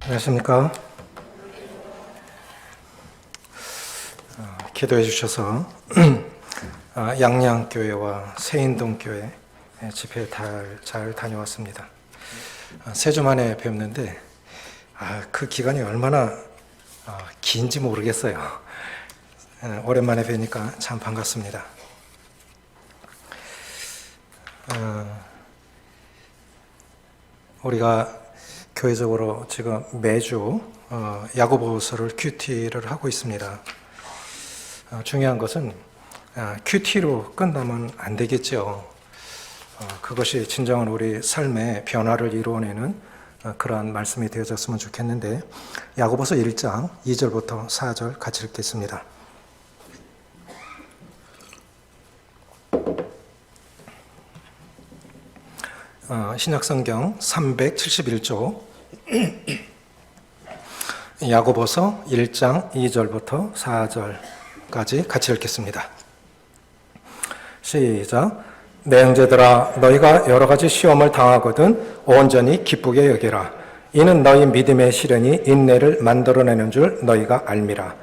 안녕하십니까. 기도해 주셔서 양양교회와 세인동교회 집회 잘 다녀왔습니다. 3주 만에 뵙는데 그 기간이 얼마나 긴지 모르겠어요. 오랜만에 뵈니까 참 반갑습니다. 우리가 교회적으로 지금 매주 야고보서를 큐티를 하고 있습니다. 중요한 것은 큐티로 끝나면 안 되겠죠. 그것이 진정한 우리 삶의 변화를 이루어내는 그러한 말씀이 되어졌으면 좋겠는데, 야고보서 1장 2절부터 4절 같이 읽겠습니다. 신약성경 371조 야고보서 1장 2절부터 4절까지 같이 읽겠습니다. 시작. 내 형제들아, 너희가 여러 가지 시험을 당하거든 온전히 기쁘게 여기라. 이는 너희 믿음의 시련이 인내를 만들어내는 줄 너희가 알미라.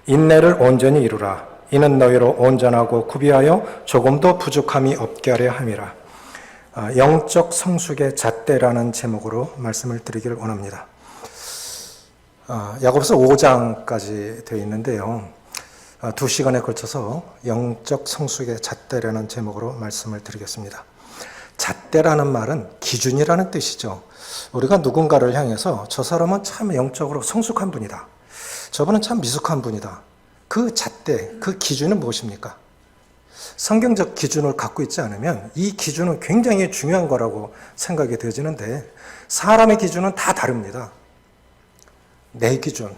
인내를 온전히 이루라. 이는 너희로 온전하고 구비하여 조금도 부족함이 없게 하려 함이라. 영적 성숙의 잣대라는 제목으로 말씀을 드리기를 원합니다. 야고보서 5장까지 되어 있는데요. 2시간에 걸쳐서 영적 성숙의 잣대라는 제목으로 말씀을 드리겠습니다. 잣대라는 말은 기준이라는 뜻이죠. 우리가 누군가를 향해서 저 사람은 참 영적으로 성숙한 분이다, 저분은 참 미숙한 분이다, 그 잣대, 그 기준은 무엇입니까? 성경적 기준을 갖고 있지 않으면 이 기준은 굉장히 중요한 거라고 생각이 되어지는데, 사람의 기준은 다 다릅니다. 내 기준,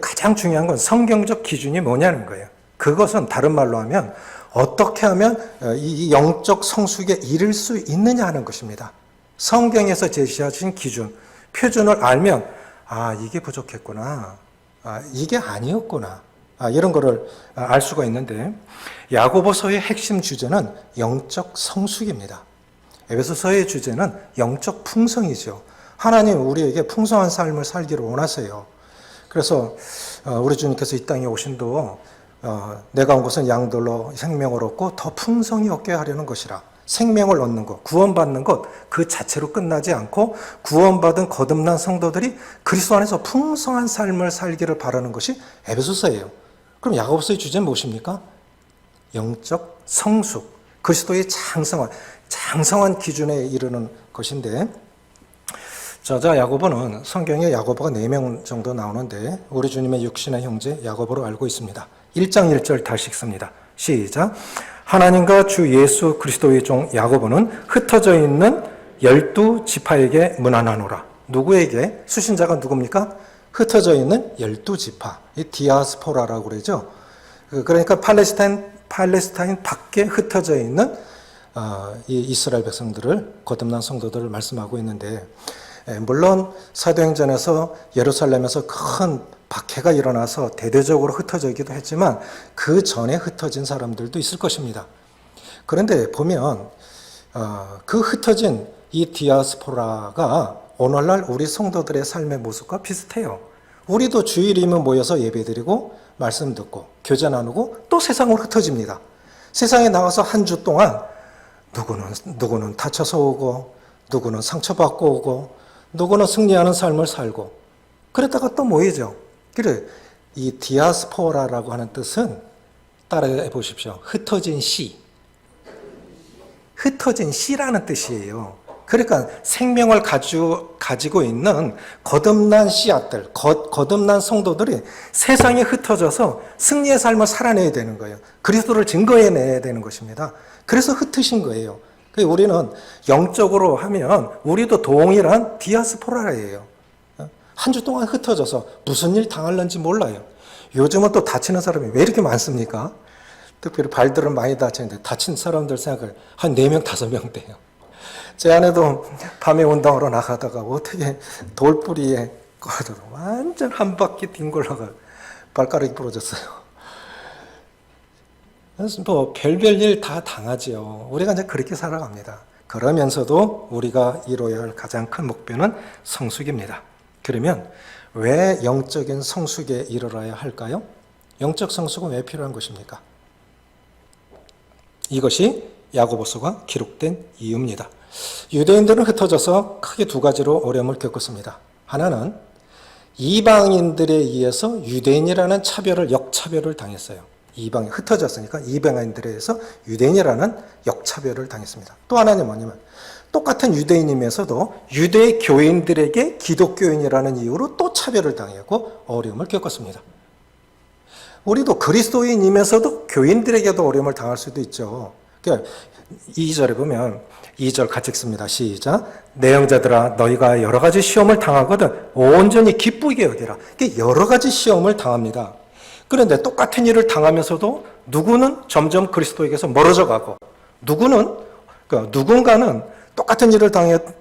가장 중요한 건 성경적 기준이 뭐냐는 거예요. 그것은 다른 말로 하면 어떻게 하면 이 영적 성숙에 이를 수 있느냐 하는 것입니다. 성경에서 제시하신 기준, 표준을 알면 이게 부족했구나, 이게 아니었구나, 이런 거를 알 수가 있는데, 야고보서의 핵심 주제는 영적 성숙입니다. 에베소서의 주제는 영적 풍성이죠. 하나님 우리에게 풍성한 삶을 살기를 원하세요. 그래서 우리 주님께서 이 땅에 오신도 내가 온 것은 양들로 생명을 얻고 더 풍성히 얻게 하려는 것이라. 생명을 얻는 것, 구원받는 것 그 자체로 끝나지 않고 구원받은 거듭난 성도들이 그리스도 안에서 풍성한 삶을 살기를 바라는 것이 에베소서예요. 그럼 야고보서의 주제는 무엇입니까? 영적 성숙, 그리스도의 장성한 기준에 이르는 것인데, 저자 야고보는 성경에 야고보가 4명 정도 나오는데 우리 주님의 육신의 형제 야고보로 알고 있습니다. 1장 1절 다시 읽습니다. 시작. 하나님과 주 예수 그리스도의 종 야고보는 흩어져 있는 12지파에게 문안하노라. 누구에게? 수신자가 누굽니까? 흩어져 있는 12지파, 이 디아스포라라고 그러죠. 그러니까 팔레스타인 밖에 흩어져 있는 이 이스라엘 백성들을, 거듭난 성도들을 말씀하고 있는데, 물론 사도행전에서 예루살렘에서 큰 박해가 일어나서 대대적으로 흩어지기도 했지만 그 전에 흩어진 사람들도 있을 것입니다. 그런데 보면 그 흩어진 이 디아스포라가 오늘날 우리 성도들의 삶의 모습과 비슷해요. 우리도 주일이면 모여서 예배드리고 말씀 듣고 교제 나누고 또 세상으로 흩어집니다. 세상에 나가서 한 주 동안 누구는 다쳐서 오고, 누구는 상처받고 오고, 누구는 승리하는 삶을 살고, 그랬다가 또 모이죠. 그래, 이 디아스포라라고 하는 뜻은 따라해 보십시오. 흩어진 씨라는 뜻이에요. 그러니까 생명을 가지고 있는 거듭난 씨앗들, 거듭난 성도들이 세상에 흩어져서 승리의 삶을 살아내야 되는 거예요. 그리스도를 증거해내야 되는 것입니다. 그래서 흩으신 거예요. 우리는 영적으로 하면 우리도 동일한 디아스포라예요. 한 주 동안 ht어져서 무슨 일 당할는지 몰라요. 요즘은 또 다치는 사람이 왜 이렇게 많습니까? 특별히 발들은 많이 다치는데 다친 사람들 생각을 한 4명, 5명 돼요. 제 아내도 밤에 운동하러 나가다가 어떻게 돌뿌리에 완전 한 바퀴 뒹굴러가 발가락이 부러졌어요. 그래서 뭐 별별 일 다 당하죠. 우리가 이제 그렇게 살아갑니다. 그러면서도 우리가 이루어야 할 가장 큰 목표는 성숙입니다. 그러면 왜 영적인 성숙에 이르러야 할까요? 영적 성숙은 왜 필요한 것입니까? 이것이 야고보서가 기록된 이유입니다. 유대인들은 흩어져서 크게 두 가지로 어려움을 겪었습니다. 하나는 이방인들에 의해서 유대인이라는 역차별을 당했어요. 흩어졌으니까 이방인들에 의해서 유대인이라는 역차별을 당했습니다. 또 하나는 뭐냐면 똑같은 유대인이면서도 유대 교인들에게 기독교인이라는 이유로 또 차별을 당하고 어려움을 겪었습니다. 우리도 그리스도인이면서도 교인들에게도 어려움을 당할 수도 있죠. 그러니까 2절에 보면 2절 같이 읽습니다. 시작. 내 형제들아 너희가 여러 가지 시험을 당하거든 온전히 기쁘게 여기라. 여러 가지 시험을 당합니다. 그런데 똑같은 일을 당하면서도 누구는 점점 그리스도에게서 멀어져 가고 누군가는 똑같은 일을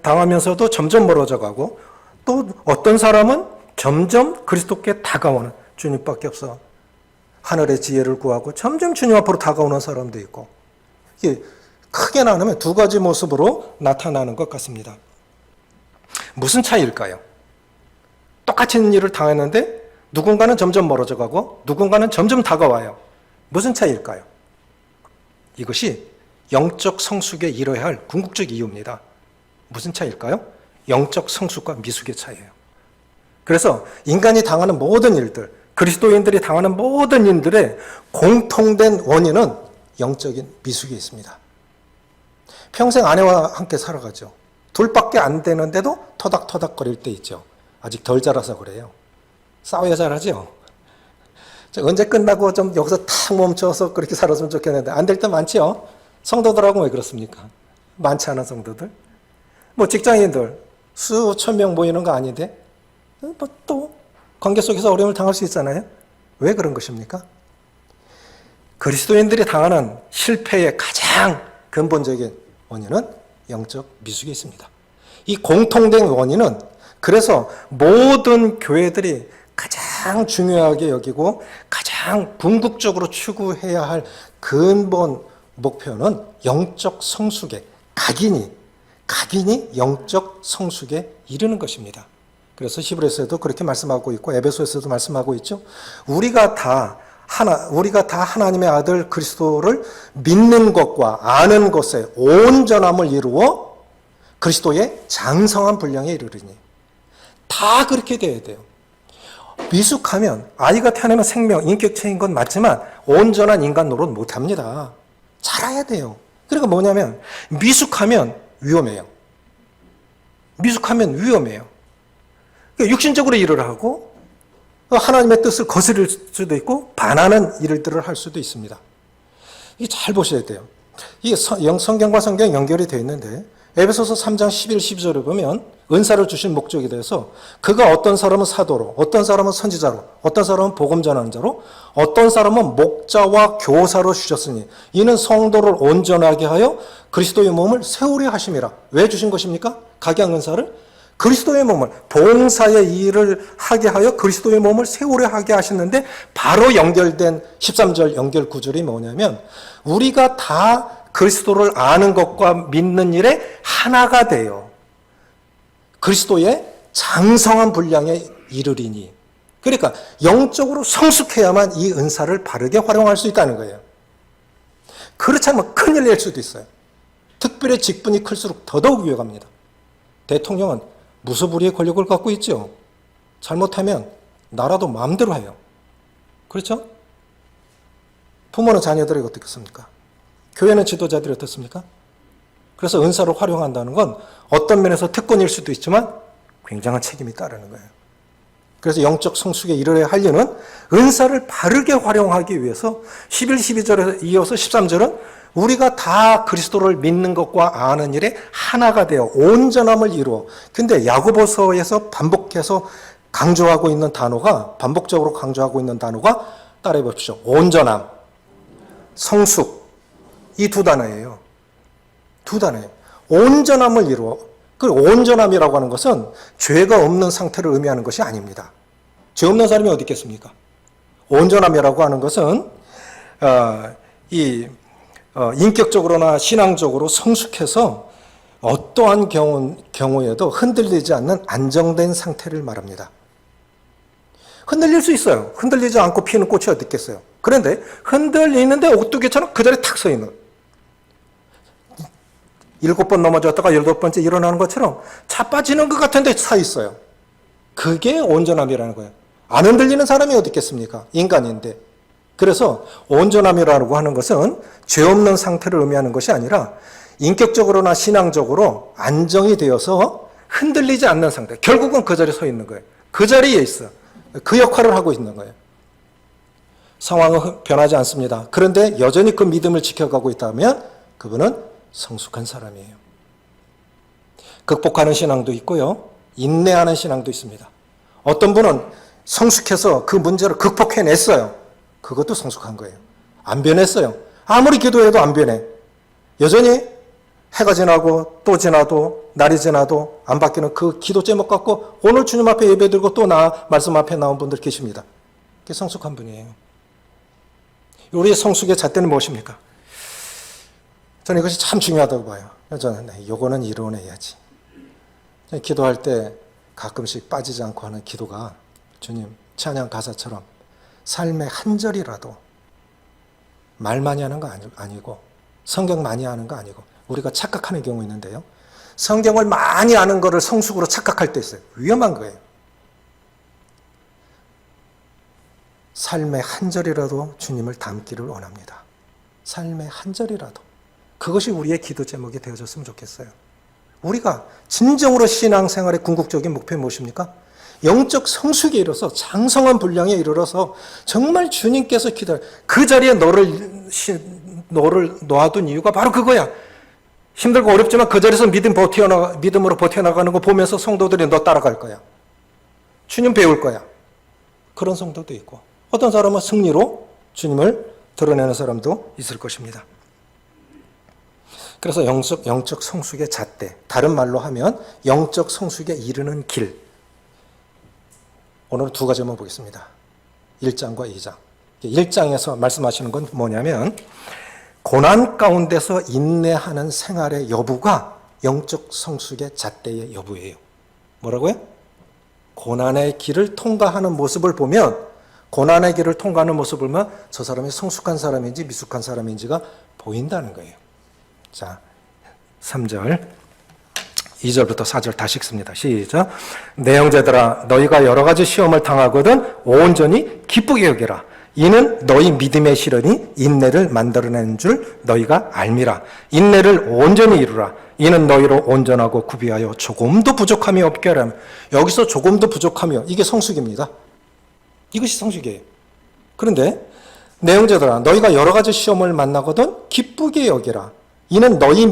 당하면서도 점점 멀어져 가고 또 어떤 사람은 점점 그리스도께 다가오는 주님밖에 없어. 하늘의 지혜를 구하고 점점 주님 앞으로 다가오는 사람도 있고 이게 크게 나누면 두 가지 모습으로 나타나는 것 같습니다. 무슨 차이일까요? 똑같은 일을 당했는데 누군가는 점점 멀어져 가고 누군가는 점점 다가와요. 무슨 차이일까요? 이것이 영적 성숙에 이뤄야 할 궁극적 이유입니다. 무슨 차이일까요? 영적 성숙과 미숙의 차이예요. 그래서 인간이 당하는 모든 일들, 그리스도인들이 당하는 모든 일들의 공통된 원인은 영적인 미숙이 있습니다. 평생 아내와 함께 살아가죠. 둘밖에 안 되는데도 토닥토닥거릴 때 있죠. 아직 덜 자라서 그래요. 싸워야 잘하죠. 언제 끝나고 좀 여기서 탁 멈춰서 그렇게 살았으면 좋겠는데 안 될 때 많죠. 성도들하고 왜 그렇습니까? 많지 않은 성도들. 직장인들 수천 명 모이는 거 아닌데 또 관계 속에서 어려움을 당할 수 있잖아요. 왜 그런 것입니까? 그리스도인들이 당하는 실패의 가장 근본적인 원인은 영적 미숙이 있습니다. 이 공통된 원인은 그래서 모든 교회들이 가장 중요하게 여기고 가장 궁극적으로 추구해야 할 근본 목표는 영적 성숙에 각인이 영적 성숙에 이르는 것입니다. 그래서 히브리서에도 그렇게 말씀하고 있고 에베소에서도 말씀하고 있죠. 우리가 다 하나님의 아들 그리스도를 믿는 것과 아는 것에 온전함을 이루어 그리스도의 장성한 분량에 이르리니 다 그렇게 돼야 돼요. 미숙하면 아이가 태어나면 생명, 인격체인 건 맞지만 온전한 인간 노릇 못합니다. 자라야 돼요. 그러니까 뭐냐면 미숙하면 위험해요. 그러니까 육신적으로 일을 하고 하나님의 뜻을 거스릴 수도 있고 반하는 일들을 할 수도 있습니다. 이게 잘 보셔야 돼요. 이게 성경과 성경이 연결이 되어 있는데 에베소서 3장 11, 12절을 보면 은사를 주신 목적에 대해서 그가 어떤 사람은 사도로, 어떤 사람은 선지자로, 어떤 사람은 복음 전하는 자로, 어떤 사람은 목자와 교사로 주셨으니 이는 성도를 온전하게 하여 그리스도의 몸을 세우려 하심이라. 왜 주신 것입니까? 각양 은사를 그리스도의 몸을 봉사의 일을 하게 하여 그리스도의 몸을 세우려 하게 하시는데 바로 연결된 13절 연결 구절이 뭐냐면 우리가 다 그리스도를 아는 것과 믿는 일에 하나가 돼요. 그리스도의 장성한 분량에 이르리니. 그러니까 영적으로 성숙해야만 이 은사를 바르게 활용할 수 있다는 거예요. 그렇지 않으면 큰일 낼 수도 있어요. 특별히 직분이 클수록 더더욱 위험합니다. 대통령은 무소불위의 권력을 갖고 있죠. 잘못하면 나라도 마음대로 해요. 그렇죠? 부모는 자녀들에게 어떻겠습니까? 교회는 지도자들이 어떻습니까? 그래서 은사를 활용한다는 건 어떤 면에서 특권일 수도 있지만 굉장한 책임이 따르는 거예요. 그래서 영적 성숙에 이르러야 하려는 은사를 바르게 활용하기 위해서 11, 12절에서 이어서 13절은 우리가 다 그리스도를 믿는 것과 아는 일에 하나가 되어 온전함을 이루어. 근데 야고보서에서 반복적으로 강조하고 있는 단어가 따라해 보십시오. 온전함, 성숙. 이 두 단어예요. 온전함을 이루어. 그 온전함이라고 하는 것은 죄가 없는 상태를 의미하는 것이 아닙니다. 죄 없는 사람이 어디 있겠습니까? 온전함이라고 하는 것은 인격적으로나 신앙적으로 성숙해서 어떠한 경우에도 흔들리지 않는 안정된 상태를 말합니다. 흔들릴 수 있어요. 흔들리지 않고 피는 꽃이 어디 있겠어요. 그런데 흔들리는데 오뚜기처럼 그 자리에 탁 서 있는, 7번 넘어졌다가 8번째 일어나는 것처럼 자빠지는 것 같은데 서 있어요. 그게 온전함이라는 거예요. 안 흔들리는 사람이 어디 있겠습니까? 인간인데. 그래서 온전함이라고 하는 것은 죄 없는 상태를 의미하는 것이 아니라 인격적으로나 신앙적으로 안정이 되어서 흔들리지 않는 상태. 결국은 그 자리에 서 있는 거예요. 그 자리에 있어. 그 역할을 하고 있는 거예요. 상황은 변하지 않습니다. 그런데 여전히 그 믿음을 지켜가고 있다면 그분은 성숙한 사람이에요. 극복하는 신앙도 있고요. 인내하는 신앙도 있습니다. 어떤 분은 성숙해서 그 문제를 극복해냈어요. 그것도 성숙한 거예요. 안 변했어요. 아무리 기도해도 안 변해. 여전히 해가 지나고 또 지나도 날이 지나도 안 바뀌는 그 기도 제목 갖고 오늘 주님 앞에 예배드리고 또 말씀 앞에 나온 분들 계십니다. 그게 성숙한 분이에요. 우리의 성숙의 잣대는 무엇입니까? 저는 이것이 참 중요하다고 봐요. 저는 이거는 이뤄내야지. 기도할 때 가끔씩 빠지지 않고 하는 기도가 주님 찬양 가사처럼 삶의 한 절이라도 말 많이 하는 거 아니고 성경 많이 하는 거 아니고 우리가 착각하는 경우 있는데요. 성경을 많이 아는 거를 성숙으로 착각할 때 있어요. 위험한 거예요. 삶의 한 절이라도 주님을 담기를 원합니다. 삶의 한 절이라도. 그것이 우리의 기도 제목이 되어졌으면 좋겠어요. 우리가 진정으로 신앙생활의 궁극적인 목표는 무엇입니까? 영적 성숙에 이르러서 장성한 분량에 이르러서 정말 주님께서 기다려 그 자리에 너를 놓아둔 이유가 바로 그거야. 힘들고 어렵지만 그 자리에서 믿음으로 버텨나가는 거 보면서 성도들이 너 따라갈 거야. 주님 배울 거야. 그런 성도도 있고 어떤 사람은 승리로 주님을 드러내는 사람도 있을 것입니다. 그래서 영적 성숙의 잣대, 다른 말로 하면 영적 성숙에 이르는 길. 오늘 두 가지만 보겠습니다. 1장과 2장. 1장에서 말씀하시는 건 뭐냐면 고난 가운데서 인내하는 생활의 여부가 영적 성숙의 잣대의 여부예요. 뭐라고요? 고난의 길을 통과하는 모습을 보면 고난의 길을 통과하는 모습을 보면 저 사람이 성숙한 사람인지 미숙한 사람인지가 보인다는 거예요. 자, 3절, 2절부터 4절 다시 읽습니다. 시작. 내 형제들아 너희가 여러 가지 시험을 당하거든 온전히 기쁘게 여기라. 이는 너희 믿음의 시련이 인내를 만들어내는 줄 너희가 알미라. 인내를 온전히 이루라. 이는 너희로 온전하고 구비하여 조금도 부족함이 없게 하라며. 여기서 조금도 부족함이요. 이게 성숙입니다. 이것이 성숙이에요. 그런데 내 형제들아 너희가 여러 가지 시험을 만나거든 기쁘게 여기라. 이는 너희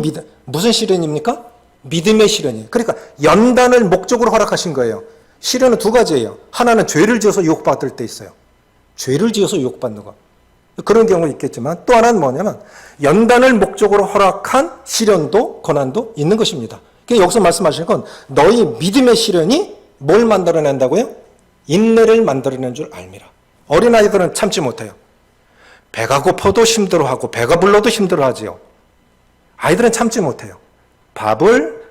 무슨 시련입니까? 믿음의 시련이에요. 그러니까 연단을 목적으로 허락하신 거예요. 시련은 두 가지예요. 하나는 죄를 지어서 유혹받을 때 있어요. 죄를 지어서 유혹받는 거. 그런 경우 있겠지만 또 하나는 뭐냐면 연단을 목적으로 허락한 시련도 고난도 있는 것입니다. 그러니까 여기서 말씀하시는 건 너희 믿음의 시련이 뭘 만들어낸다고요? 인내를 만들어낸 줄 알미라. 어린아이들은 참지 못해요. 배가 고파도 힘들어하고 배가 불러도 힘들어하지요. 아이들은 참지 못해요.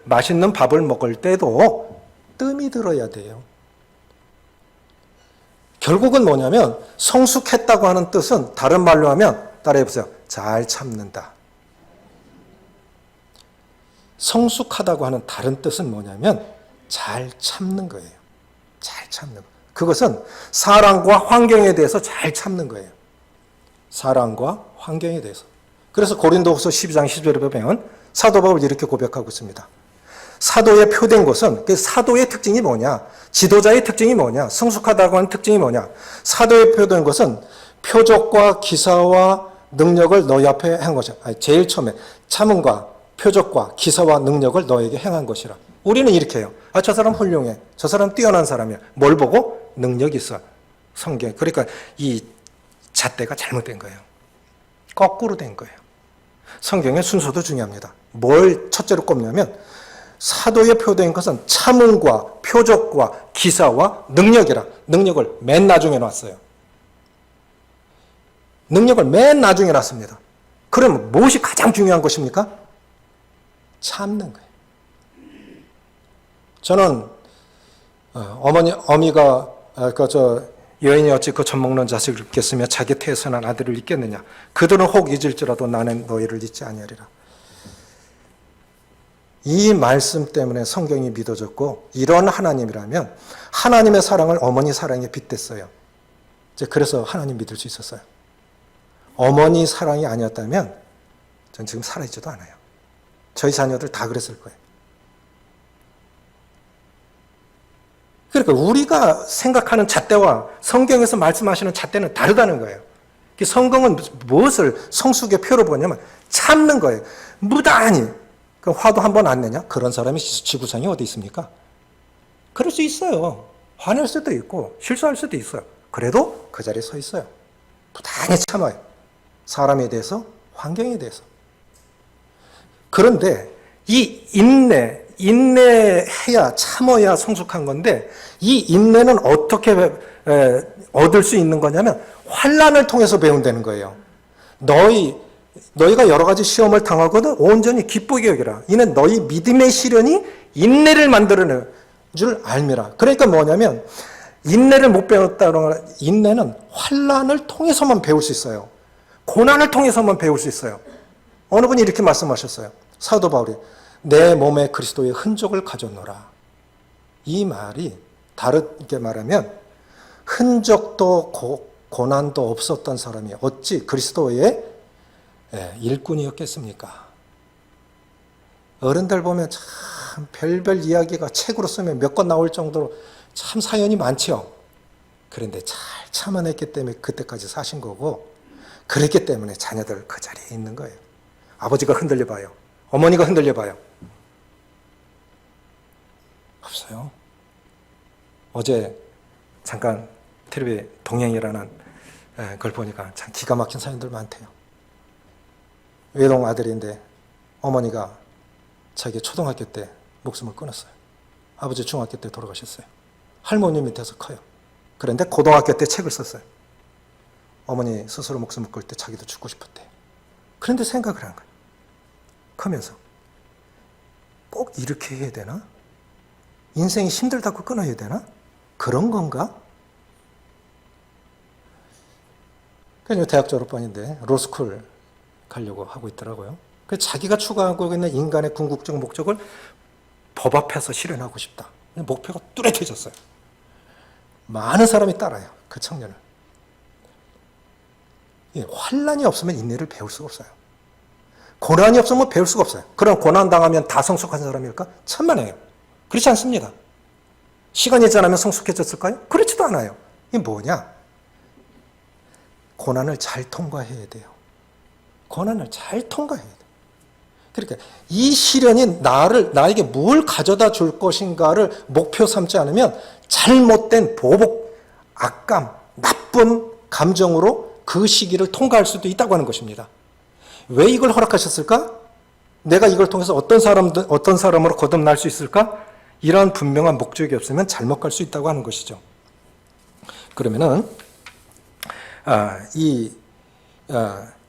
맛있는 밥을 먹을 때도 뜸이 들어야 돼요. 결국은 뭐냐면 성숙했다고 하는 뜻은 다른 말로 하면 따라해보세요. 잘 참는다. 성숙하다고 하는 다른 뜻은 뭐냐면 잘 참는 거예요. 잘 참는 거. 그것은 사랑과 환경에 대해서 잘 참는 거예요. 사랑과 환경에 대해서. 그래서 고린도후서 12장 10절에 보면 사도 바울이 이렇게 고백하고 있습니다. 사도에 표된 것은 그 사도의 특징이 뭐냐? 지도자의 특징이 뭐냐? 성숙하다고 하는 특징이 뭐냐? 사도에 표된 것은 표적과 기사와 능력을 너희 앞에 한 것이야. 제일 처음에 참음과 표적과 기사와 능력을 너에게 행한 것이라. 우리는 이렇게 해요. 저 사람 훌륭해. 저 사람 뛰어난 사람이야. 뭘 보고? 능력이 있어. 성경. 그러니까 이 잣대가 잘못된 거예요. 거꾸로 된 거예요. 성경의 순서도 중요합니다. 뭘 첫째로 꼽냐면 사도에 표된 것은 참음과 표적과 기사와 능력이라. 능력을 맨 나중에 놨어요. 능력을 맨 나중에 놨습니다. 그러면 무엇이 가장 중요한 것입니까? 참는 거예요. 저는 어미가 여인이 어찌 그 젖 먹는 자식을 잊겠으며 자기 태에서 난 아들을 잊겠느냐. 그들은 혹 잊을지라도 나는 너희를 잊지 아니하리라. 이 말씀 때문에 성경이 믿어졌고, 이런 하나님이라면 하나님의 사랑을 어머니 사랑에 빗댔어요. 그래서 하나님 믿을 수 있었어요. 어머니 사랑이 아니었다면 전 지금 살아있지도 않아요. 저희 자녀들 다 그랬을 거예요. 그러니까 우리가 생각하는 잣대와 성경에서 말씀하시는 잣대는 다르다는 거예요. 성경은 무엇을 성숙의 표로 보냐면 참는 거예요. 무단히. 화도 한 번 안 내냐? 그런 사람이 지구상에 어디 있습니까? 그럴 수 있어요. 화낼 수도 있고 실수할 수도 있어요. 그래도 그 자리에 서 있어요. 부단히 참아요. 사람에 대해서, 환경에 대해서. 그런데 이 인내해야, 참아야 성숙한 건데, 이 인내는 어떻게 얻을 수 있는 거냐면 환난을 통해서 배운다는 거예요. 너희가 여러 가지 시험을 당하거든 온전히 기쁘게 여기라. 이는 너희 믿음의 시련이 인내를 만들어낼 줄 알미라. 그러니까 뭐냐면 인내를 못 배웠다는 건, 인내는 환난을 통해서만 배울 수 있어요. 고난을 통해서만 배울 수 있어요. 어느 분이 이렇게 말씀하셨어요. 사도 바울이 내 몸에 그리스도의 흔적을 가졌노라. 이 말이 다르게 말하면 흔적도 고난도 없었던 사람이 어찌 그리스도의 일꾼이었겠습니까? 어른들 보면 참 별별 이야기가 책으로 쓰면 몇 권 나올 정도로 참 사연이 많죠. 그런데 잘 참아냈기 때문에 그때까지 사신 거고, 그랬기 때문에 자녀들 그 자리에 있는 거예요. 아버지가 흔들려 봐요. 어머니가 흔들려 봐요. 없어요. 어제 잠깐 텔레비에 동행이라는 걸 보니까 참 기가 막힌 사연들 많대요. 외동 아들인데 어머니가 자기 초등학교 때 목숨을 끊었어요. 아버지 중학교 때 돌아가셨어요. 할머니 밑에서 커요. 그런데 고등학교 때 책을 썼어요. 어머니 스스로 목숨을 끊을 때 자기도 죽고 싶었대. 그런데 생각을 한 거예요. 크면서 꼭 이렇게 해야 되나? 인생이 힘들다고 끊어야 되나? 그런 건가? 그래서 대학 졸업반인데 로스쿨 가려고 하고 있더라고요. 그래서 자기가 추구하고 있는 인간의 궁극적 목적을 법 앞에서 실현하고 싶다. 목표가 뚜렷해졌어요. 많은 사람이 따라요. 그 청년을. 환난이 없으면 인내를 배울 수가 없어요. 고난이 없으면 배울 수가 없어요. 그럼 고난 당하면 다 성숙한 사람일까? 천만에요. 그렇지 않습니다. 시간이 지나면 성숙해졌을까요? 그렇지도 않아요. 이게 뭐냐? 고난을 잘 통과해야 돼요. 고난을 잘 통과해야 돼요. 그러니까 이 시련이 나에게 뭘 가져다 줄 것인가를 목표 삼지 않으면 잘못된 보복, 악감, 나쁜 감정으로 그 시기를 통과할 수도 있다고 하는 것입니다. 왜 이걸 허락하셨을까? 내가 이걸 통해서 어떤 사람으로 거듭날 수 있을까? 이런 분명한 목적이 없으면 잘못 갈 수 있다고 하는 것이죠. 그러면은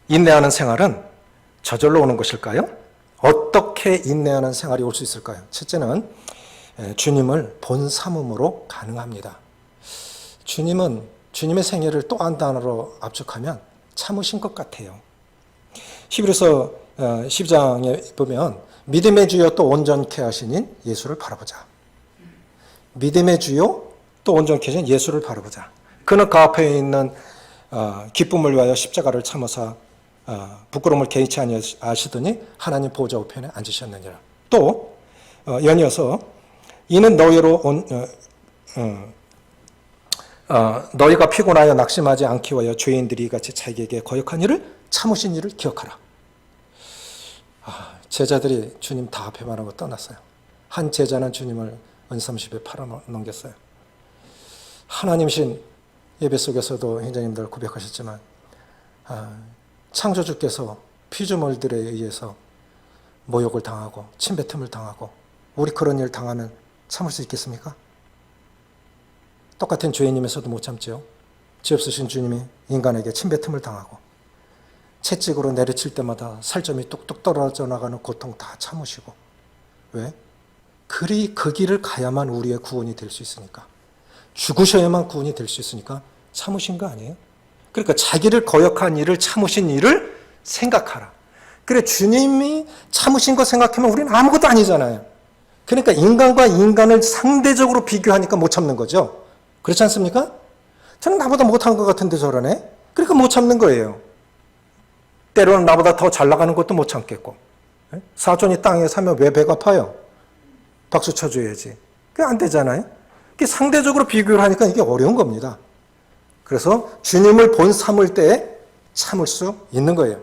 인내하는 생활은 저절로 오는 것일까요? 어떻게 인내하는 생활이 올 수 있을까요? 첫째는 주님을 본삼음으로 가능합니다. 주님의 생애를 또 한 단어로 압축하면 참으신 것 같아요. 히브리서 12장에 보면 믿음의 주여 또 온전케 하시닌 예수를 바라보자. 믿음의 주여 또 온전케 하신 예수를 바라보자. 그는 그 앞에 있는 기쁨을 위하여 십자가를 참으사 부끄러움을 개의치 아니하시더니 하나님 보좌 우편에 앉으셨느니라. 또 연이어서 이는 너희가 피곤하여 낙심하지 않기 위하여 죄인들이 같이 자기에게 거역한 일을 참으신 일을 기억하라. 제자들이 주님 다 앞에 말하고 떠났어요. 한 제자는 주님을 은삼십에 팔아넘겼어요. 하나님신 예배 속에서도 행자님들 고백하셨지만 창조주께서 피조물들에 의해서 모욕을 당하고 침뱉음을 당하고 우리 그런 일 당하면 참을 수 있겠습니까? 똑같은 죄인임에서도 못 참지요. 죄 없으신 주님이 인간에게 침뱉음을 당하고 채찍으로 내려칠 때마다 살점이 뚝뚝 떨어져 나가는 고통 다 참으시고. 왜? 그 길을 가야만 우리의 구원이 될 수 있으니까. 죽으셔야만 구원이 될 수 있으니까 참으신 거 아니에요? 그러니까 자기를 거역한 일을 참으신 일을 생각하라. 그래, 주님이 참으신 거 생각하면 우리는 아무것도 아니잖아요. 그러니까 인간과 인간을 상대적으로 비교하니까 못 참는 거죠. 그렇지 않습니까? 저는 나보다 못한 것 같은데 저러네? 그러니까 못 참는 거예요. 때로는 나보다 더 잘 나가는 것도 못 참겠고. 사촌이 땅에 사면 왜 배가 아파요? 박수 쳐줘야지. 그게 안 되잖아요. 그게 상대적으로 비교를 하니까 이게 어려운 겁니다. 그래서 주님을 본 삼을 때 참을 수 있는 거예요.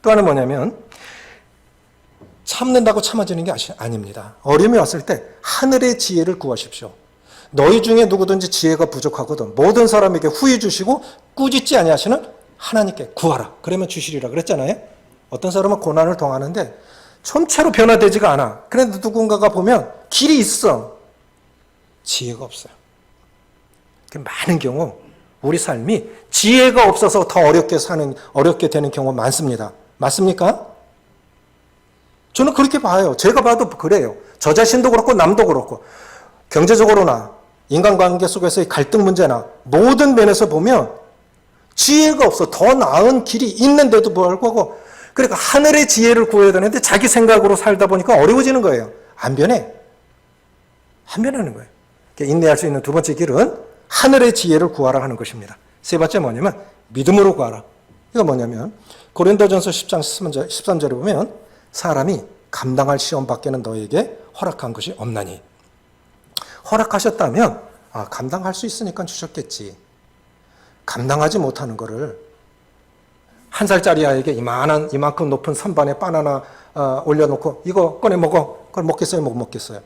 또 하나는 뭐냐면 참는다고 참아지는 게 아닙니다. 어려움이 왔을 때 하늘의 지혜를 구하십시오. 너희 중에 누구든지 지혜가 부족하거든 모든 사람에게 후히 주시고 꾸짖지 아니하시는 하나님께 구하라. 그러면 주시리라 그랬잖아요. 어떤 사람은 고난을 당하는데 전체로 변화되지가 않아. 그런데 누군가가 보면 길이 있어. 지혜가 없어요. 많은 경우 우리 삶이 지혜가 없어서 더 어렵게 되는 경우가 많습니다. 맞습니까? 저는 그렇게 봐요. 제가 봐도 그래요. 저 자신도 그렇고 남도 그렇고 경제적으로나 인간관계 속에서의 갈등 문제나 모든 면에서 보면 지혜가 없어. 더 나은 길이 있는데도 불구하고 그러니까 하늘의 지혜를 구해야 되는데 자기 생각으로 살다 보니까 어려워지는 거예요. 안 변해. 안 변하는 거예요. 인내할 수 있는 두 번째 길은 하늘의 지혜를 구하라 하는 것입니다. 세 번째 뭐냐면 믿음으로 구하라. 이거 뭐냐면 고린도전서 10장 13절에 보면 사람이 감당할 시험 밖에는 너에게 허락한 것이 없나니. 허락하셨다면 감당할 수 있으니까 주셨겠지. 감당하지 못하는 거를 한 살짜리 아이에게 이만큼 높은 선반에 바나나 올려놓고 이거 꺼내 먹어. 그걸 먹겠어요? 못 먹겠어요?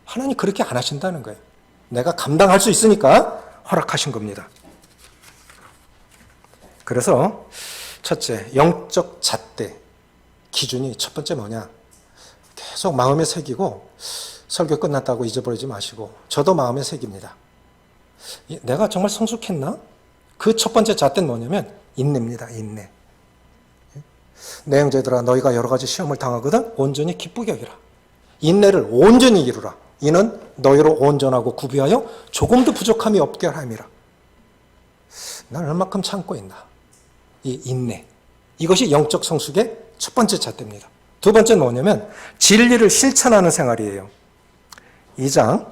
하나님 그렇게 안 하신다는 거예요. 내가 감당할 수 있으니까 허락하신 겁니다. 그래서 첫째, 영적 잣대 기준이 첫 번째 뭐냐? 계속 마음에 새기고 설교 끝났다고 잊어버리지 마시고 저도 마음에 새깁니다. 내가 정말 성숙했나? 그 첫 번째 잣대는 뭐냐면 인내입니다. 인내. 내 형제들아 너희가 여러 가지 시험을 당하거든 온전히 기쁘게 여기라. 인내를 온전히 이루라. 이는 너희로 온전하고 구비하여 조금도 부족함이 없게 함이라. 난 얼마큼 참고 있나. 이 인내. 이것이 영적 성숙의 첫 번째 잣대입니다. 두 번째는 뭐냐면 진리를 실천하는 생활이에요. 2장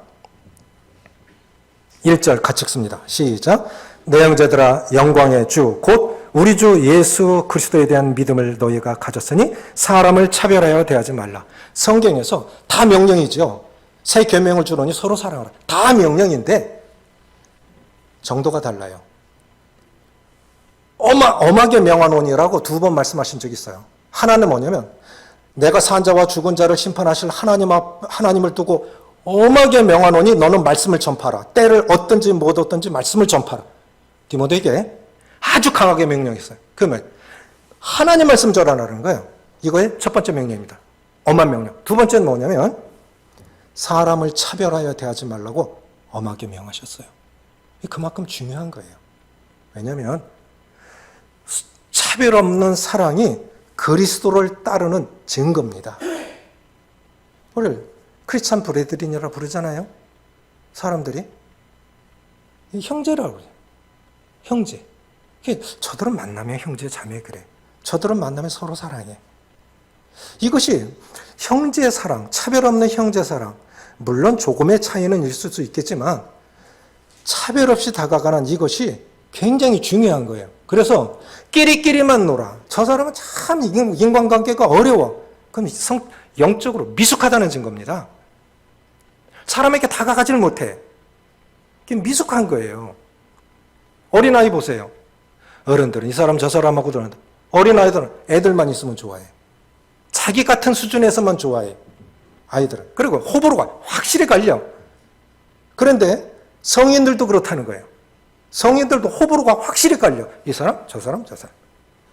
1절 같이 읽습니다. 시작. 내 형제들아 영광의 주 곧 우리 주 예수 그리스도에 대한 믿음을 너희가 가졌으니 사람을 차별하여 대하지 말라. 성경에서 다 명령이죠. 새 계명을 주노니 서로 사랑하라. 다 명령인데 정도가 달라요. 엄하게 명하노니라고 두 번 말씀하신 적이 있어요. 하나는 뭐냐면 내가 산 자와 죽은 자를 심판하실 하나님을 두고 엄하게 명하노니 너는 말씀을 전파하라. 때를 얻든지 못 얻든지 말씀을 전파하라. 디모데에게 아주 강하게 명령했어요. 그러면 하나님 말씀 전하라는 거예요. 이거의 첫 번째 명령입니다. 엄한 명령. 두 번째는 뭐냐면 사람을 차별하여 대하지 말라고 엄하게 명하셨어요. 그만큼 중요한 거예요. 왜냐하면 차별 없는 사랑이 그리스도를 따르는 증거입니다. 오늘 크리스찬 브레드린이라고 부르잖아요. 사람들이 형제라고 그래요. 형제. 저들은 만나면 형제 자매 그래. 저들은 만나면 서로 사랑해. 이것이 형제 사랑, 차별 없는 형제 사랑. 물론 조금의 차이는 있을 수 있겠지만 차별 없이 다가가는 이것이 굉장히 중요한 거예요. 그래서 끼리끼리만 놀아. 저 사람은 참 인간관계가 어려워. 그럼 영적으로 미숙하다는 증거입니다. 사람에게 다가가지를 못해. 그게 미숙한 거예요. 어린아이 보세요. 어른들은 이 사람 저 사람하고 들어간다. 어린아이들은 애들만 있으면 좋아해. 자기 같은 수준에서만 좋아해. 아이들은. 그리고 호불호가 확실히 갈려. 그런데 성인들도 그렇다는 거예요. 성인들도 호불호가 확실히 갈려. 이 사람, 저 사람, 저 사람.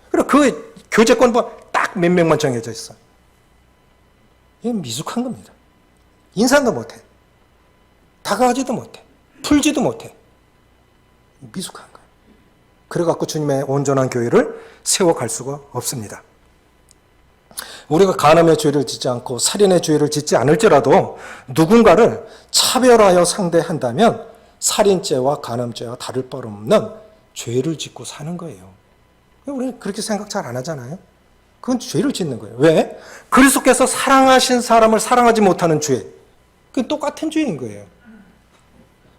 그리고 그 교제권도 딱 몇 명만 정해져 있어. 이건 미숙한 겁니다. 인사도 못해. 다가가지도 못해. 풀지도 못해. 미숙한 거예요. 그래갖고 주님의 온전한 교회를 세워갈 수가 없습니다. 우리가 간음의 죄를 짓지 않고 살인의 죄를 짓지 않을지라도 누군가를 차별하여 상대한다면 살인죄와 간음죄와 다를 바 없는 죄를 짓고 사는 거예요. 우리는 그렇게 생각 잘 안 하잖아요. 그건 죄를 짓는 거예요. 왜? 그리스도께서 사랑하신 사람을 사랑하지 못하는 죄. 그건 똑같은 죄인 거예요.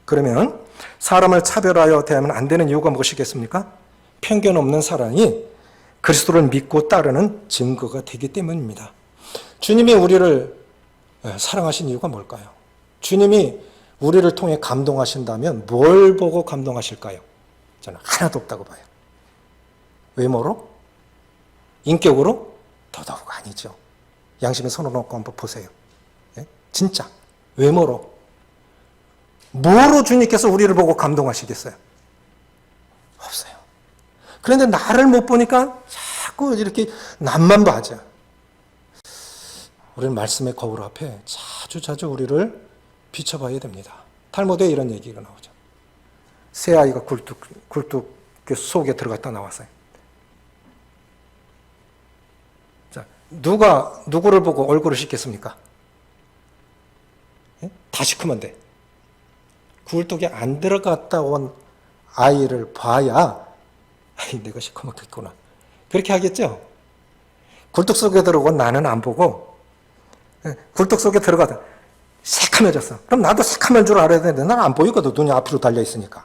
그러면 사람을 차별하여 대하면 안 되는 이유가 무엇이겠습니까? 편견 없는 사랑이 그리스도를 믿고 따르는 증거가 되기 때문입니다. 주님이 우리를 사랑하신 이유가 뭘까요? 주님이 우리를 통해 감동하신다면 뭘 보고 감동하실까요? 저는 하나도 없다고 봐요. 외모로? 인격으로? 더더욱 아니죠. 양심에 손을 얹고 한번 보세요. 진짜 외모로. 뭐로 주님께서 우리를 보고 감동하시겠어요? 없어요. 그런데 나를 못 보니까 자꾸 이렇게 남만 봐죠. 우리는 말씀의 거울 앞에 자주 우리를 비춰봐야 됩니다. 탈무드에 이런 얘기가 나오죠. 새 아이가 굴뚝 속에 들어갔다 나왔어요. 자, 누구를 보고 얼굴을 씻겠습니까? 다 시커먼 데. 굴뚝에 안 들어갔다 온 아이를 봐야 내가 시커멓겠구나. 그렇게 하겠죠? 굴뚝 속에 들어오고 나는 안 보고 굴뚝 속에 들어가다 새카매졌어. 그럼 나도 새카맨 줄 알아야 되는데 난 안 보이거든. 눈이 앞으로 달려있으니까.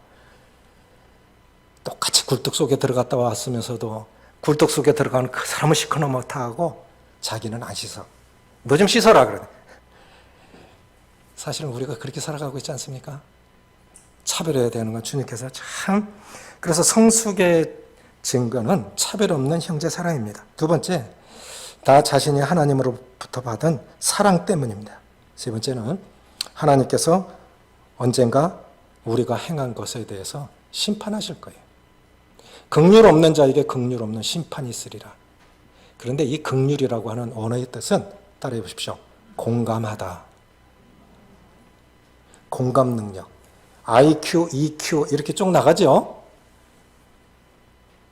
똑같이 굴뚝 속에 들어갔다 왔으면서도 굴뚝 속에 들어가는 그 사람은 시커멓다 하고 자기는 안 씻어. 너 좀 씻어라 그래. 사실은 우리가 그렇게 살아가고 있지 않습니까? 차별해야 되는 건 주님께서 참. 그래서 성숙의 증거는 차별 없는 형제 사랑입니다. 두 번째, 나 자신이 하나님으로부터 받은 사랑 때문입니다. 세 번째는 하나님께서 언젠가 우리가 행한 것에 대해서 심판하실 거예요. 긍휼 없는 자에게 긍휼 없는 심판이 있으리라. 그런데 이 긍휼이라고 하는 언어의 뜻은 따라해 보십시오. 공감하다. 공감 능력. IQ, EQ 이렇게 쭉 나가죠.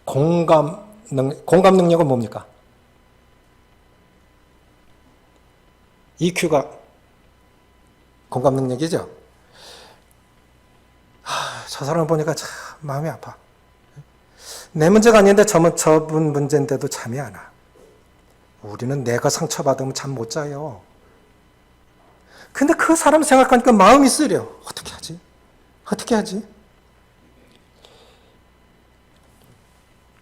공감 능력은 뭡니까? EQ가 공감 능력이죠. 저 사람 보니까 참 마음이 아파. 내 문제가 아닌데 저분 문제인데도 잠이 안 와. 우리는 내가 상처받으면 잠 못 자요. 근데 그 사람 생각하니까 마음이 쓰려. 어떻게 하지? 어떻게 하지?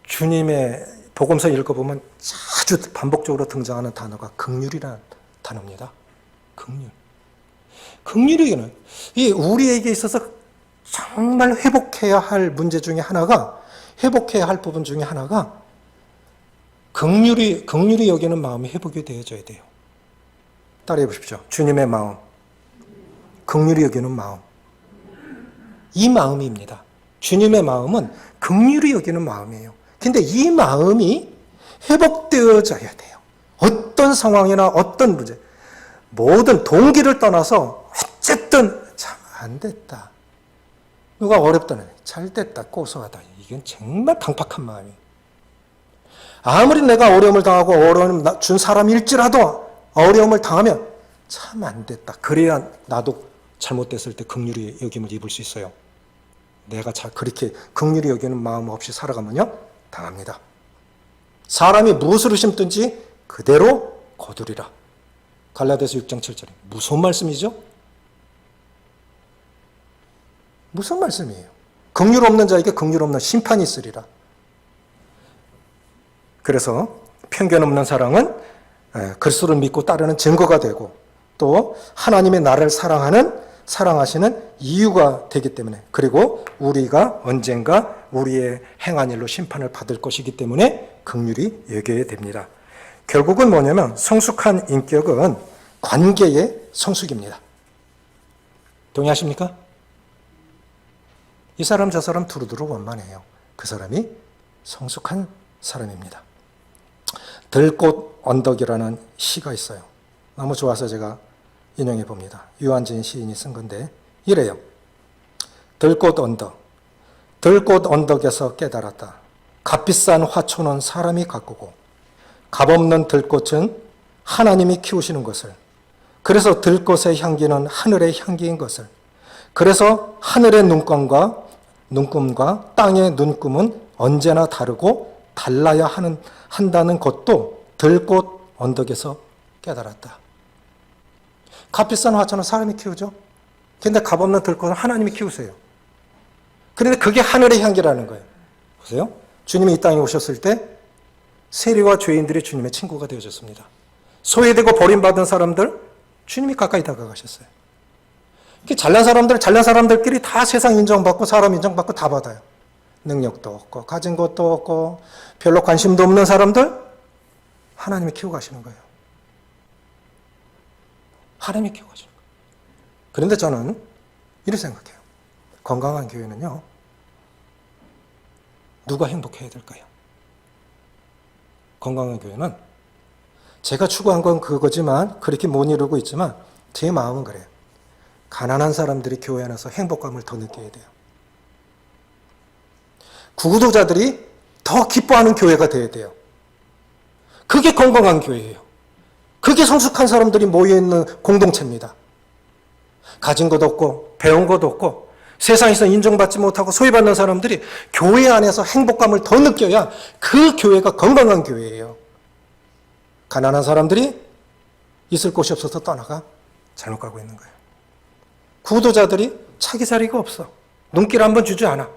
주님의 복음서 읽어보면 자주 반복적으로 등장하는 단어가 긍휼이라는 단어입니다. 긍휼. 긍휼이는 이 우리에게 있어서 정말 회복해야 할 문제 중에 하나가, 회복해야 할 부분 중에 하나가 긍휼이 여기는 마음이 회복이 되어져야 돼요. 따라해 보십시오. 주님의 마음, 긍휼이 여기는 마음. 이 마음입니다. 주님의 마음은 긍휼이 여기는 마음이에요. 근데 이 마음이 회복되어져야 돼요. 어떤 상황이나 어떤 문제, 모든 동기를 떠나서 어쨌든 참 안 됐다. 누가 어렵다는 잘 됐다, 고소하다. 이건 정말 강팍한 마음이에요. 아무리 내가 어려움을 당하고 어려움 준 사람일지라도 어려움을 당하면 참 안 됐다. 그래야 나도 잘못됐을 때 긍휼히 여김을 입을 수 있어요. 내가 그렇게 긍휼히 여기는 마음 없이 살아가면요, 당합니다. 사람이 무엇을 심든지 그대로 거두리라. 갈라디아서 6장 7절에 무슨 말씀이죠? 무슨 말씀이에요? 긍휼 없는 자에게 긍휼 없는 심판이 있으리라. 그래서 편견 없는 사랑은 그리스도를 믿고 따르는 증거가 되고 또 하나님의 나를 사랑하시는 이유가 되기 때문에, 그리고 우리가 언젠가 우리의 행한 일로 심판을 받을 것이기 때문에 긍휼히 여겨야 됩니다. 결국은 뭐냐면 성숙한 인격은 관계의 성숙입니다. 동의하십니까? 이 사람 저 사람 두루두루 원만해요. 그 사람이 성숙한 사람입니다. 들꽃 언덕이라는 시가 있어요. 너무 좋아서 제가 인용해 봅니다. 유한진 시인이 쓴 건데 이래요. 들꽃 언덕. 들꽃 언덕에서 깨달았다. 값비싼 화초는 사람이 가꾸고 값없는 들꽃은 하나님이 키우시는 것을, 그래서 들꽃의 향기는 하늘의 향기인 것을, 그래서 하늘의 눈금과 땅의 눈금은 언제나 다르고 달라야 한다는 것도 들꽃 언덕에서 깨달았다. 값비싼 화초는 사람이 키우죠. 근데 값없는 들꽃은 하나님이 키우세요. 그런데 그게 하늘의 향기라는 거예요. 보세요. 주님이 이 땅에 오셨을 때 세리와 죄인들이 주님의 친구가 되어졌습니다. 소외되고 버림받은 사람들, 주님이 가까이 다가가셨어요. 잘난 사람들끼리 다 세상 인정받고 사람 인정받고 다 받아요. 능력도 없고 가진 것도 없고 별로 관심도 없는 사람들, 하나님이 키우고 가시는 거예요. 하나님이 키우고 가시는 거예요. 그런데 저는 이렇게 생각해요. 건강한 교회는요, 누가 행복해야 될까요? 건강한 교회는 제가 추구한 건 그거지만, 그렇게 못 이루고 있지만 제 마음은 그래요. 가난한 사람들이 교회 안에서 행복감을 더 느껴야 돼요. 구도자들이 더 기뻐하는 교회가 돼야 돼요. 그게 건강한 교회예요. 그게 성숙한 사람들이 모여있는 공동체입니다. 가진 것도 없고 배운 것도 없고 세상에서 인정받지 못하고 소외받는 사람들이 교회 안에서 행복감을 더 느껴야 그 교회가 건강한 교회예요. 가난한 사람들이 있을 곳이 없어서 떠나가 잘못 가고 있는 거예요. 구도자들이 차기 자리가 없어. 눈길 한번 주지 않아.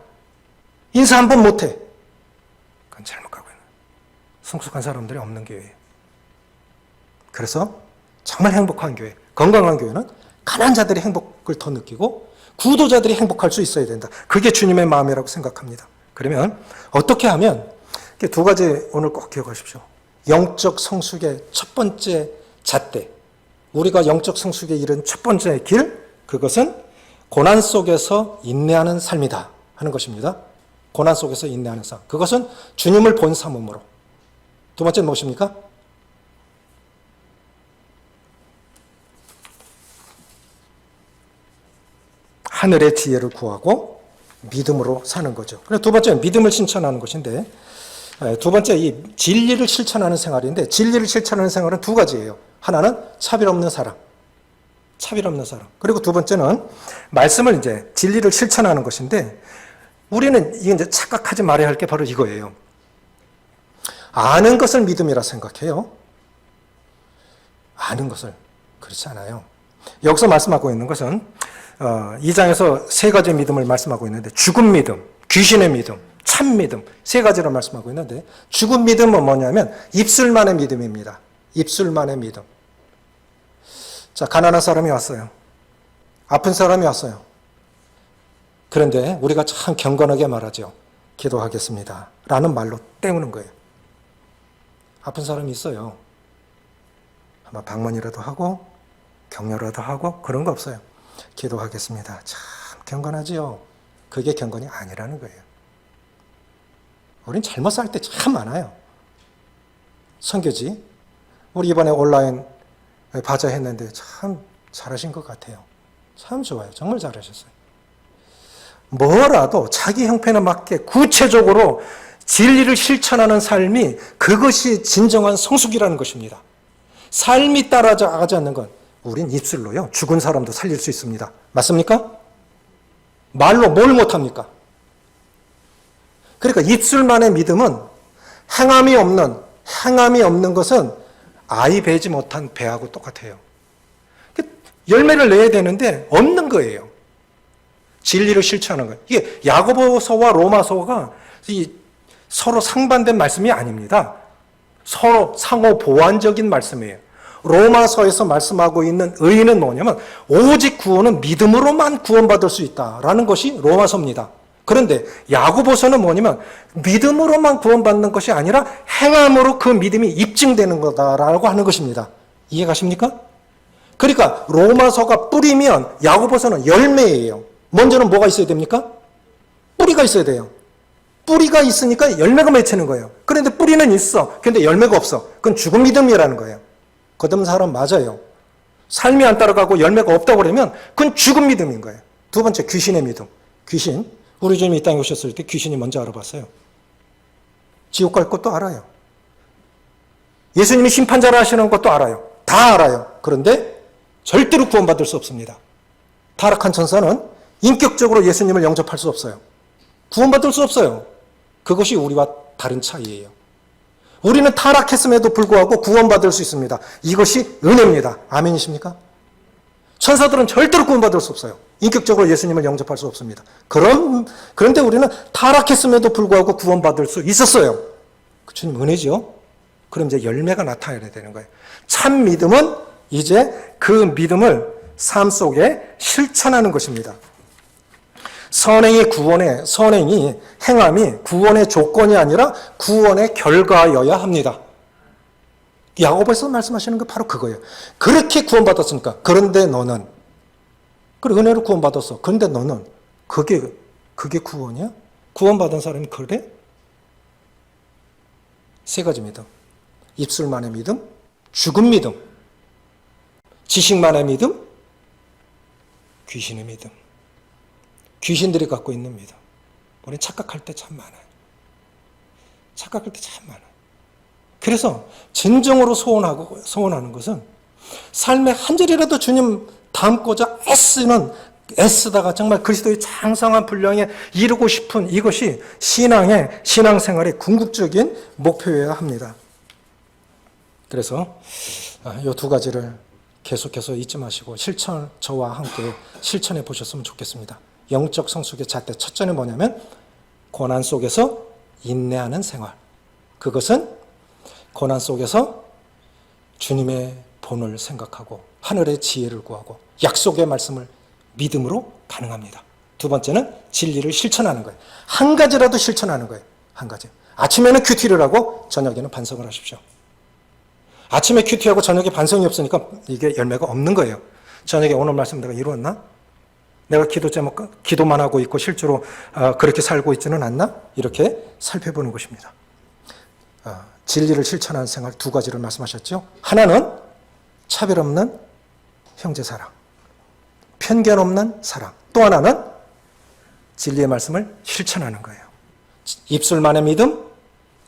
인사 한번 못해. 그건 잘못 가고 있는 거예요. 성숙한 사람들이 없는 교회예요. 그래서 정말 행복한 교회, 건강한 교회는 가난한 자들이 행복을 더 느끼고 구도자들이 행복할 수 있어야 된다. 그게 주님의 마음이라고 생각합니다. 그러면 어떻게 하면, 두 가지 오늘 꼭 기억하십시오. 영적 성숙의 첫 번째 잣대, 우리가 영적 성숙에 이른 첫 번째 길, 그것은 고난 속에서 인내하는 삶이다 하는 것입니다. 고난 속에서 인내하는 삶. 그것은 주님을 본 삼음으로. 두 번째는 무엇입니까? 하늘의 지혜를 구하고 믿음으로 사는 거죠. 그래서 두 번째는 믿음을 실천하는 것인데, 두 번째 이 진리를 실천하는 생활인데, 진리를 실천하는 생활은 두 가지예요. 하나는 차별 없는 사랑. 차별 없는 사랑. 그리고 두 번째는 말씀을 이제 진리를 실천하는 것인데, 우리는 이게 이제 착각하지 말아야 할 게 바로 이거예요. 아는 것을 믿음이라 생각해요. 아는 것을. 그렇지 않아요. 여기서 말씀하고 있는 것은 2장에서 세 가지 믿음을 말씀하고 있는데, 죽은 믿음, 귀신의 믿음, 참 믿음, 세 가지로 말씀하고 있는데, 죽은 믿음은 뭐냐면 입술만의 믿음입니다. 입술만의 믿음. 자, 가난한 사람이 왔어요. 아픈 사람이 왔어요. 그런데 우리가 참 경건하게 말하죠. 기도하겠습니다 라는 말로 때우는 거예요. 아픈 사람이 있어요. 아마 방문이라도 하고 격려라도 하고 그런 거 없어요. 기도하겠습니다. 참 경건하지요. 그게 경건이 아니라는 거예요. 우린 잘못 살 때 참 많아요. 선교지, 우리 이번에 온라인 바자 했는데 참 잘하신 것 같아요. 참 좋아요. 정말 잘하셨어요. 뭐라도 자기 형편에 맞게 구체적으로 진리를 실천하는 삶이, 그것이 진정한 성숙이라는 것입니다. 삶이 따라가지 않는 건, 우린 입술로요, 죽은 사람도 살릴 수 있습니다. 맞습니까? 말로 뭘 못합니까? 그러니까 입술만의 믿음은 행함이 없는 것은 아이 베지 못한 배하고 똑같아요. 열매를 내야 되는데 없는 거예요. 진리를 실천하는 거예요. 이게 야고보서와 로마서가 서로 상반된 말씀이 아닙니다. 서로 상호 보완적인 말씀이에요. 로마서에서 말씀하고 있는 의의는 뭐냐면 오직 구원은 믿음으로만 구원받을 수 있다라는 것이 로마서입니다. 그런데 야고보서는 뭐냐면 믿음으로만 구원받는 것이 아니라 행함으로 그 믿음이 입증되는 거다라고 하는 것입니다. 이해가십니까? 그러니까 로마서가 뿌리면 야고보서는 열매예요. 먼저는 뭐가 있어야 됩니까? 뿌리가 있어야 돼요. 뿌리가 있으니까 열매가 맺히는 거예요. 그런데 뿌리는 있어. 그런데 열매가 없어. 그건 죽은 믿음이라는 거예요. 거듭난 사람 맞아요. 삶이 안 따라가고 열매가 없다고 그러면 그건 죽은 믿음인 거예요. 두 번째, 귀신의 믿음. 귀신. 우리 주님이 이 땅에 오셨을 때 귀신이 먼저 알아봤어요. 지옥 갈 것도 알아요. 예수님이 심판자라 하시는 것도 알아요. 다 알아요. 그런데 절대로 구원받을 수 없습니다. 타락한 천사는 인격적으로 예수님을 영접할 수 없어요. 구원받을 수 없어요. 그것이 우리와 다른 차이예요. 우리는 타락했음에도 불구하고 구원받을 수 있습니다. 이것이 은혜입니다. 아멘이십니까? 천사들은 절대로 구원받을 수 없어요. 인격적으로 예수님을 영접할 수 없습니다. 그런데 우리는 타락했음에도 불구하고 구원받을 수 있었어요. 주님 은혜죠? 그럼 이제 열매가 나타나야 되는 거예요. 참 믿음은 이제 그 믿음을 삶 속에 실천하는 것입니다. 선행이 행함이 구원의 조건이 아니라 구원의 결과여야 합니다. 야고보에서 말씀하시는 게 바로 그거예요. 그렇게 구원받았으니까. 그런데 너는, 그래, 은혜로 구원받았어. 그런데 너는, 그게 구원이야? 구원받은 사람이 그래? 세 가지입니다. 입술만의 믿음, 죽은 믿음, 지식만의 믿음, 귀신의 믿음. 귀신들이 갖고 있는 믿음. 우리는 착각할 때 참 많아요. 착각할 때 참 많아요. 그래서 진정으로 소원하는 것은 삶의 한 절이라도 주님 닮고자 애쓰다가 정말 그리스도의 장성한 분량에 이루고 싶은 이것이 신앙생활의 궁극적인 목표여야 합니다. 그래서 이 두 가지를 계속해서 잊지 마시고 저와 함께 실천해 보셨으면 좋겠습니다. 영적 성숙의 잣대 첫째는 뭐냐면 고난 속에서 인내하는 생활. 그것은 고난 속에서 주님의 본을 생각하고 하늘의 지혜를 구하고 약속의 말씀을 믿음으로 가능합니다. 두 번째는 진리를 실천하는 거예요. 한 가지라도 실천하는 거예요. 한 가지. 아침에는 큐티를 하고 저녁에는 반성을 하십시오. 아침에 큐티하고 저녁에 반성이 없으니까 이게 열매가 없는 거예요. 저녁에 오늘 말씀 내가 이루었나? 내가 기도만 하고 있고 실제로 그렇게 살고 있지는 않나? 이렇게 살펴보는 것입니다. 진리를 실천하는 생활 두 가지를 말씀하셨죠. 하나는 차별 없는 형제 사랑, 편견 없는 사랑. 또 하나는 진리의 말씀을 실천하는 거예요. 입술만의 믿음,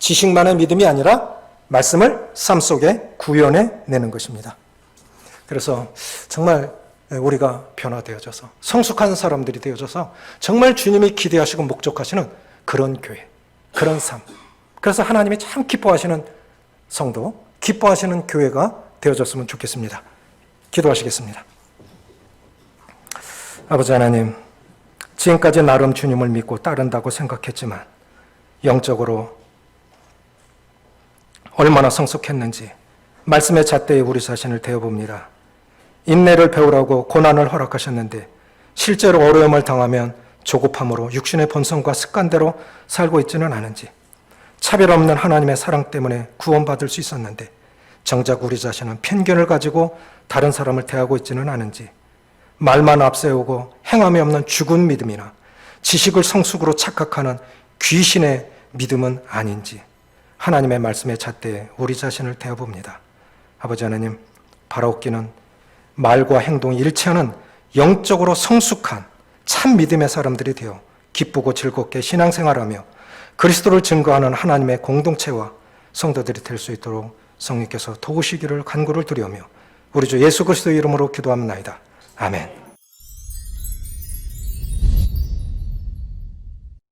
지식만의 믿음이 아니라 말씀을 삶 속에 구현해내는 것입니다. 그래서 정말 우리가 변화되어져서 성숙한 사람들이 되어져서 정말 주님이 기대하시고 목적하시는 그런 교회, 그런 삶. 그래서 하나님이 참 기뻐하시는 성도, 기뻐하시는 교회가 되어졌으면 좋겠습니다. 기도하시겠습니다. 아버지 하나님, 지금까지 나름 주님을 믿고 따른다고 생각했지만 영적으로 얼마나 성숙했는지 말씀의 잣대에 우리 자신을 대어봅니다. 인내를 배우라고 고난을 허락하셨는데 실제로 어려움을 당하면 조급함으로 육신의 본성과 습관대로 살고 있지는 않은지, 차별 없는 하나님의 사랑 때문에 구원받을 수 있었는데 정작 우리 자신은 편견을 가지고 다른 사람을 대하고 있지는 않은지, 말만 앞세우고 행함이 없는 죽은 믿음이나 지식을 성숙으로 착각하는 귀신의 믿음은 아닌지 하나님의 말씀의 잣대에 우리 자신을 대어봅니다. 아버지 하나님, 바라옵기는 말과 행동이 일치하는 영적으로 성숙한 참 믿음의 사람들이 되어 기쁘고 즐겁게 신앙생활하며 그리스도를 증거하는 하나님의 공동체와 성도들이 될 수 있도록 성령께서 도우시기를 간구를 드리오며 우리 주 예수 그리스도의 이름으로 기도합나이다. 아멘.